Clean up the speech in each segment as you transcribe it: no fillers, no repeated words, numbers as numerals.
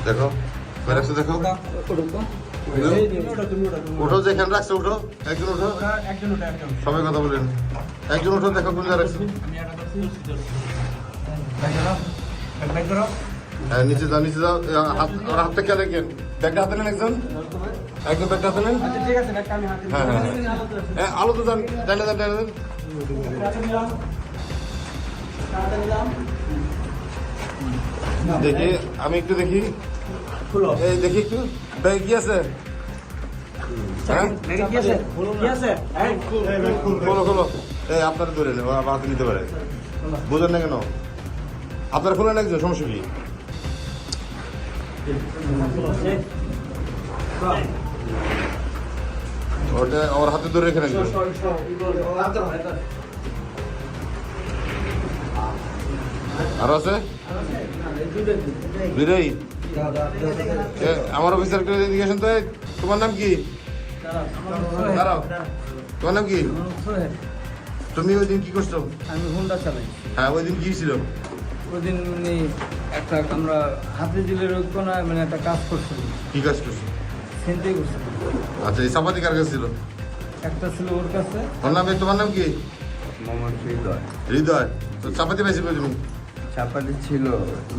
দেখো রাখছো, দেখো উঠো, যেখানে রাখছো উঠো, একজন উঠো, সবাই কথা বলেন, একজন উঠো, দেখো কোন জায়গায় রাখছো। হ্যাঁ নিচে যাও, নিচে যাও, হাতটা কে দেখেন, ব্যাগটা হাতে নেন, একজন একজন ব্যাগটা হাতে নেন। হ্যাঁ হ্যাঁ হ্যাঁ, আলো তো যান, টাইলে যান, টাইলে যান। দেখি, আমি একটু দেখি, এই দেখি একটু ব্যাগ কি আছে, খোলো খোলো, এই আপনারা ধরে নেন, আবার হাতে নিতে পারে, বোঝেন না কেন, আপনারা খোলেন একজন, সমস্যা কি? ওটা ওর হাতে ধরে রেখে একজন, আরো আছে দুইটাই। আমার অফিসারকে এদিকে আসেন তো। তোমার নাম কি? দাঁড়াও, তোমার নাম কি? তুমি ওই দিন কি করছো? আমি হুন্ডা চালাই। হ্যাঁ, ওই দিন কি ছিল? ওই দিন মানে একটা আমরা হাতে দিলের কোনায় মানে একটা কাজ করছিল। কি কাজ করছো? সেন্টাই করছিল। আচ্ছা, এই চাপাতি কার কাছে ছিল? একটা ছিল ওর কাছে। ওর নাম, তোমার নাম কি? মোহাম্মদ হৃদয়। হৃদয়। তো চাপাতি পাইছি কই তুমি? চাপাতি ছিল,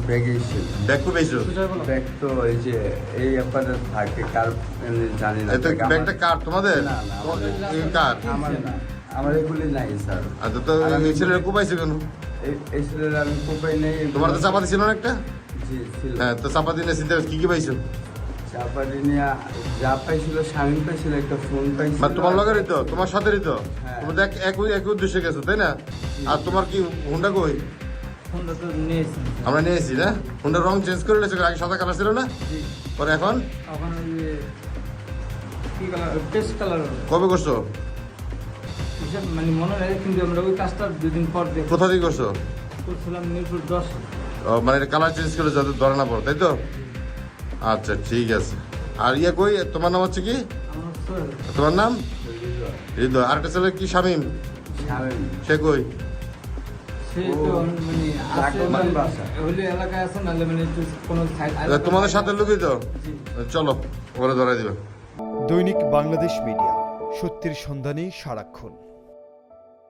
ব্যাগেই ছিল। ব্যাগ কো পাইছো? ব্যাগ তো এই যে এই ব্যাপারে থাকে, কার জানি না। এত ব্যাগটা কার, তোমাদের? না, না, এই কার? আমার না, আমার এগুলি নাই স্যার। আচ্ছা, তো এই ছেলেটা কো পাইছে কেন? এই ছেলের আমি কোপাই নেই। তোমার তো চাপাতি ছিল না একটা? জি ছিল। হ্যাঁ, তো চাপাতি নিয়ে চিন্তা কি কি পাইছো? চাপাতি নিয়ে যা পাইছিল, স্বামী পাইছিল, একটা ফোন পাইছিল। মানে তোমার লগেরই তো, তোমার সাথেরই তো, হ্যাঁ। তুমি দেখ একই একই উদ্দেশ্যে গেছো, তাই না? আর তোমার কি হুন্ডা কই? হুন্ডা তো নিয়েছি। আমরা নিয়েছি না, হুন্ডার রং চেঞ্জ করে নিয়েছো, আগে সাদা কালার ছিল না, পরে এখন এখন ওই যে কি কালার, পেস্ট কালার। কবে করছো? হিসাব মানে মনে নেই, কিন্তু আমরা ওই কাজটা দুদিন পর দেখি কোথা থেকে করছো? করছিলাম মিরপুর 10। মানে কালার চেঞ্জ করে যাতে ধরে না পড়ো, তাই তো? আচ্ছা ঠিক আছে। আর ইয়ে কই, তোমার নাম হচ্ছে কি? আমার সোহেল। তোমার নাম? হৃদয়। হৃদয়। আরেকটা ছেলে কি, শামীম? স্বামী। সে কই? সে তো মানে আছে লাকমান বাসা। হলে এলাকায় আছে, নাহলে মানে একটু কোনো সাইড। তোমাদের সাথে লোকই তো, জি। চলো ওরা ধরাই দিবে। দৈনিক বাংলাদেশ মিডিয়া, সত্যের সন্ধানে সারাক্ষণ।